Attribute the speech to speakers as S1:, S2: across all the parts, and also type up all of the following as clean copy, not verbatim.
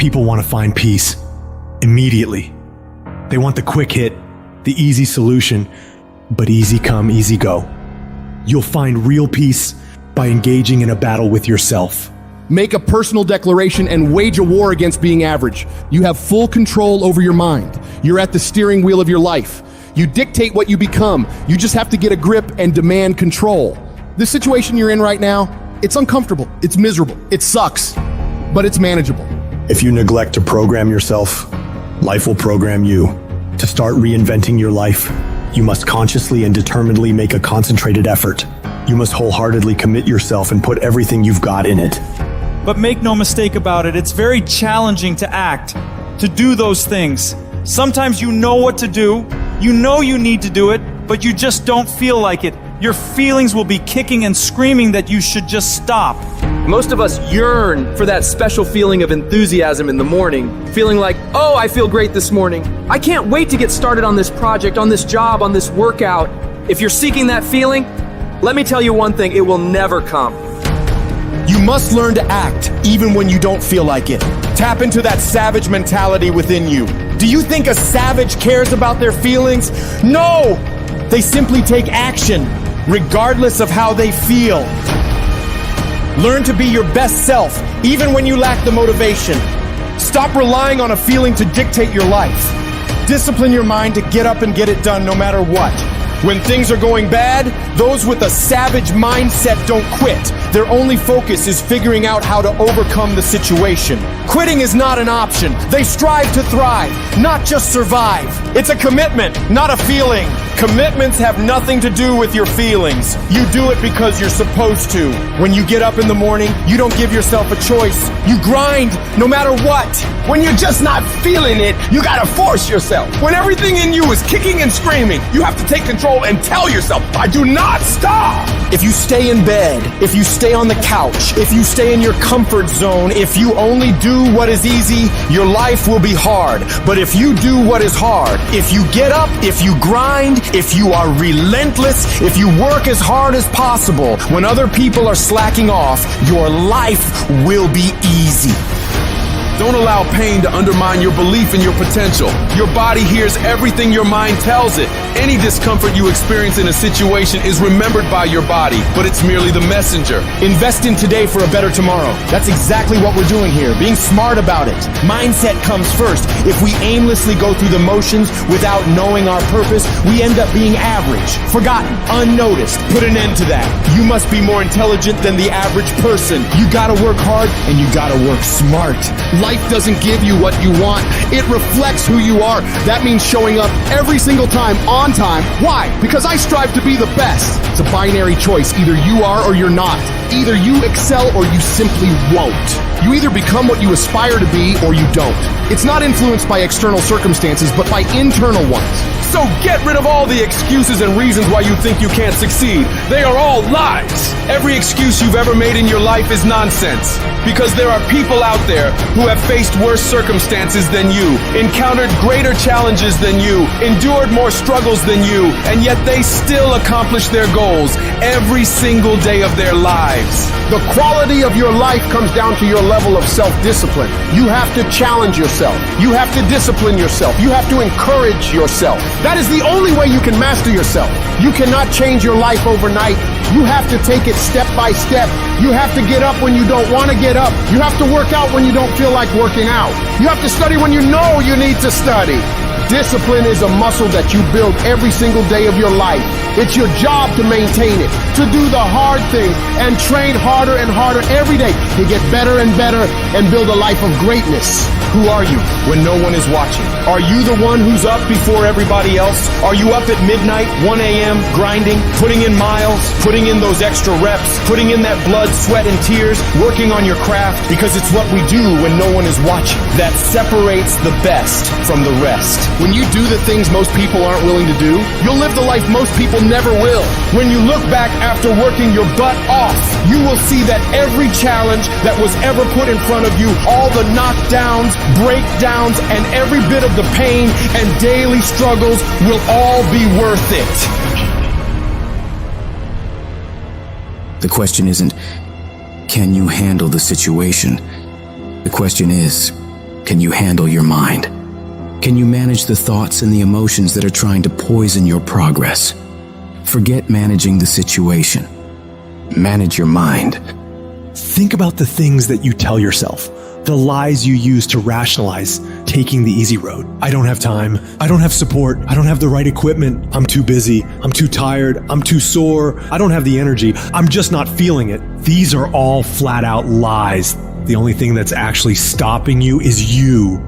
S1: people want to find peace immediately. They want the quick hit, the easy solution, but easy come, easy go. You'll find real peace by engaging in a battle with yourself.
S2: Make a personal declaration and wage a war against being average. You have full control over your mind. You're at the steering wheel of your life. You dictate what you become. You just have to get a grip and demand control. The situation you're in right now, it's uncomfortable, it's miserable, it sucks, but it's manageable.
S1: If you neglect to program yourself, life will program you. To start reinventing your life, you must consciously and determinedly make a concentrated effort. You must wholeheartedly commit yourself and put everything you've got in it.
S3: But make no mistake about it, it's very challenging to act, to do those things. Sometimes you know what to do, you know you need to do it, but you just don't feel like it. Your feelings will be kicking and screaming that you should just stop.
S4: Most of us yearn for that special feeling of enthusiasm in the morning, feeling like, oh, I feel great this morning. I can't wait to get started on this project, on this job, on this workout. If you're seeking that feeling, let me tell you one thing, it will never come.
S2: You must learn to act even when you don't feel like it. Tap into that savage mentality within you. Do you think a savage cares about their feelings? No! They simply take action, regardless of how they feel. Learn to be your best self, even when you lack the motivation. Stop relying on a feeling to dictate your life. Discipline your mind to get up and get it done no matter what. When things are going bad, those with a savage mindset don't quit. Their only focus is figuring out how to overcome the situation. Quitting is not an option. They strive to thrive, not just survive. It's a commitment, not a feeling. Commitments have nothing to do with your feelings. You do it because you're supposed to. When you get up in the morning, you don't give yourself a choice. You grind no matter what. When you're just not feeling it, you gotta force yourself. When everything in you is kicking and screaming, you have to take control and tell yourself, I do not stop. If you stay in bed, if you stay on the couch, if you stay in your comfort zone, if you only do what is easy, your life will be hard. But if you do what is hard, if you get up, if you grind, if you are relentless, if you work as hard as possible, when other people are slacking off, your life will be easy.
S5: Don't allow pain to undermine your belief in your potential. Your body hears everything your mind tells it. Any discomfort you experience in a situation is remembered by your body, but it's merely the messenger.
S2: Invest in today for a better tomorrow. That's exactly what we're doing here, being smart about it. Mindset comes first. If we aimlessly go through the motions without knowing our purpose, we end up being average, forgotten, unnoticed. Put an end to that. You must be more intelligent than the average person. You gotta work hard and you gotta work smart. Life doesn't give you what you want. It reflects who you are. That means showing up every single time on time. Why? Because I strive to be the best. It's a binary choice. Either you are or you're not. Either you excel or you simply won't. You either become what you aspire to be or you don't. It's not influenced by external circumstances, but by internal ones.
S5: So get rid of all the excuses and reasons why you think you can't succeed. They are all lies. Every excuse you've ever made in your life is nonsense. Because there are people out there who have faced worse circumstances than you, encountered greater challenges than you, endured more struggles than you, and yet they still accomplish their goals every single day of their lives.
S2: The quality of your life comes down to your level of self-discipline. You have to challenge yourself. You have to discipline yourself. You have to encourage yourself. That is the only way you can master yourself. You cannot change your life overnight. You have to take it step by step. You have to get up when you don't want to get up. You have to work out when you don't feel like working out. You have to study when you know you need to study. Discipline is a muscle that you build every single day of your life. It's your job to maintain it, to do the hard thing and train harder and harder every day to get better and better and build a life of greatness. Who are you when no one is watching? Are you the one who's up before everybody else? Are you up at midnight, 1 a.m., grinding, putting in miles, putting in those extra reps, putting in that blood, sweat, and tears, working on your craft? Because it's what we do when no one is watching that separates the best from the rest. When you do the things most people aren't willing to do, you'll live the life most people never will. When you look back after working your butt off, you will see that every challenge that was ever put in front of you, all the knockdowns, breakdowns, and every bit of the pain and daily struggles will all be worth it.
S6: The question isn't, can you handle the situation? The question is, Can you handle your mind? Can you manage the thoughts and the emotions that are trying to poison your progress? Forget managing the situation. Manage your mind.
S1: Think about the things that you tell yourself, the lies you use to rationalize taking the easy road. I don't have time. I don't have support. I don't have the right equipment. I'm too busy. I'm too tired. I'm too sore. I don't have the energy. I'm just not feeling it. These are all flat out lies. The only thing that's actually stopping you is you.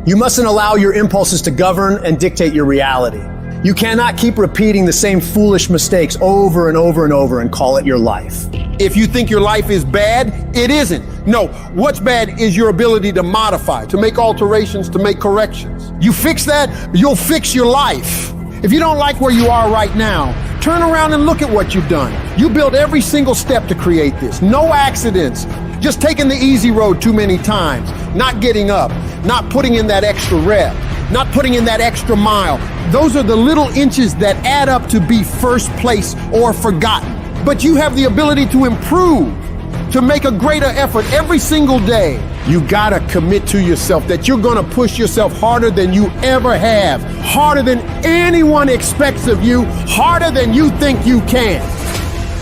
S7: You mustn't allow your impulses to govern and dictate your reality. You cannot keep repeating the same foolish mistakes over and over and over and call it your life.
S5: If you think your life is bad, it isn't. No, what's bad is your ability to modify, to make alterations, to make corrections. You fix that, you'll fix your life. If you don't like where you are right now, turn around and look at what you've done. You built every single step to create this. No accidents. Just taking the easy road too many times. Not getting up. Not putting in that extra rep. Not putting in that extra mile. Those are the little inches that add up to be first place or forgotten. But you have the ability to improve, to make a greater effort every single day. You gotta commit to yourself that you're gonna push yourself harder than you ever have, harder than anyone expects of you, harder than you think you can.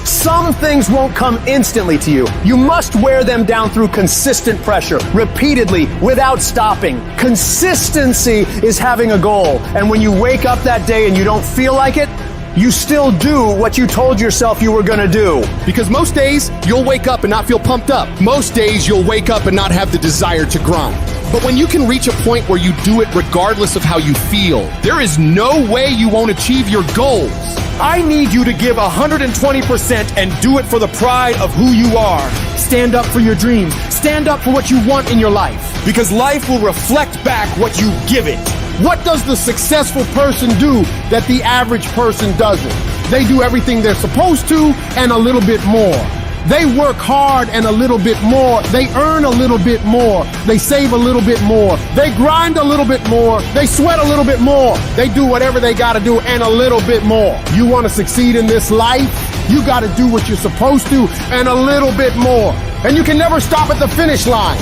S7: Some things won't come instantly to you. You must wear them down through consistent pressure, repeatedly, without stopping. Consistency is having a goal. And when you wake up that day and you don't feel like it, you still do what you told yourself you were gonna do.
S5: Because most days, you'll wake up and not feel pumped up. Most days, you'll wake up and not have the desire to grind. But when you can reach a point where you do it regardless of how you feel, there is no way you won't achieve your goals.
S2: I need you to give 120% and do it for the pride of who you are.
S7: Stand up for your dreams. Stand up for what you want in your life.
S2: Because life will reflect back what you give it.
S5: What does the successful person do that the average person doesn't? They do everything they're supposed to and a little bit more. They work hard and a little bit more. They earn a little bit more. They save a little bit more. They grind a little bit more. They sweat a little bit more. They do whatever they gotta do and a little bit more. You wanna succeed in this life? You gotta do what you're supposed to and a little bit more. And you can never stop at the finish line.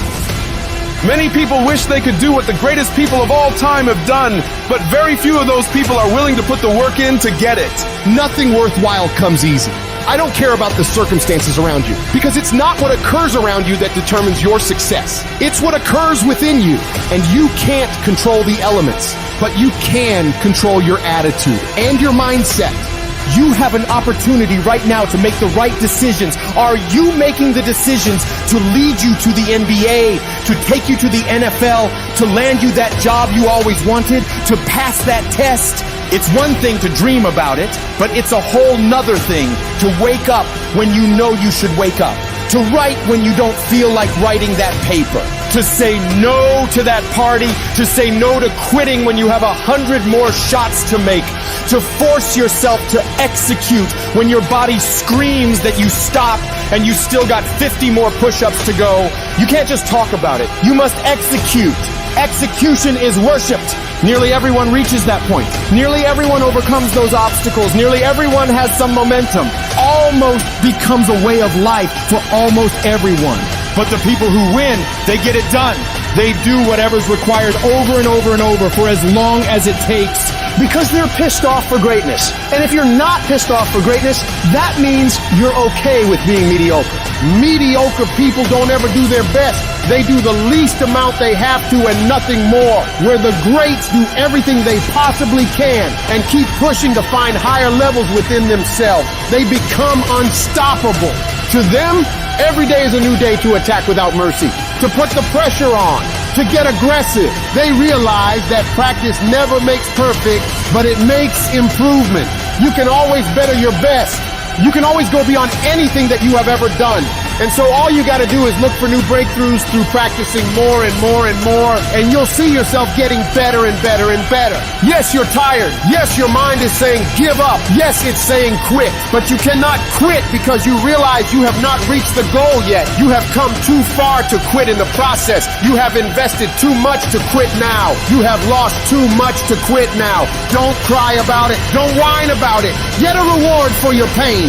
S5: Many people wish they could do what the greatest people of all time have done, but very few of those people are willing to put the work in to get it. Nothing worthwhile comes easy. I don't care about the circumstances around you, because it's not what occurs around you that determines your success. It's what occurs within you. And you can't control the elements, but you can control your attitude and your mindset. You have an opportunity right now to make the right decisions. Are you making the decisions to lead you to the NBA, to take you to the NFL, to land you that job you always wanted, to pass that test? It's one thing to dream about it, but it's a whole nother thing to wake up when you know you should wake up, to write when you don't feel like writing that paper, to say no to that party, to say no to quitting when you have 100 more shots to make, to force yourself to execute when your body screams that you stop and you still got 50 more push-ups to go. You can't just talk about it. You must execute. Execution is worshipped. Nearly everyone reaches that point. Nearly everyone overcomes those obstacles. Nearly everyone has some momentum. Almost becomes a way of life for almost everyone. But the people who win, they get it done. They do whatever's required over and over and over for as long as it takes.
S7: Because they're pissed off for greatness. And if you're not pissed off for greatness, that means you're okay with being mediocre.
S5: Mediocre people don't ever do their best. They do the least amount they have to and nothing more. Where the greats do everything they possibly can and keep pushing to find higher levels within themselves. They become unstoppable. To them, every day is a new day to attack without mercy, to put the pressure on, to get aggressive. They realize that practice never makes perfect, but it makes improvement. You can always better your best. You can always go beyond anything that you have ever done. And so all you got to do is look for new breakthroughs through practicing more and more and more, and you'll see yourself getting better and better and better. Yes, you're tired. Yes, your mind is saying give up. Yes, it's saying quit. But you cannot quit because you realize you have not reached the goal yet. You have come too far to quit in the process. You have invested too much to quit now. You have lost too much to quit now. Don't cry about it. Don't whine about it. Get a reward for your pain.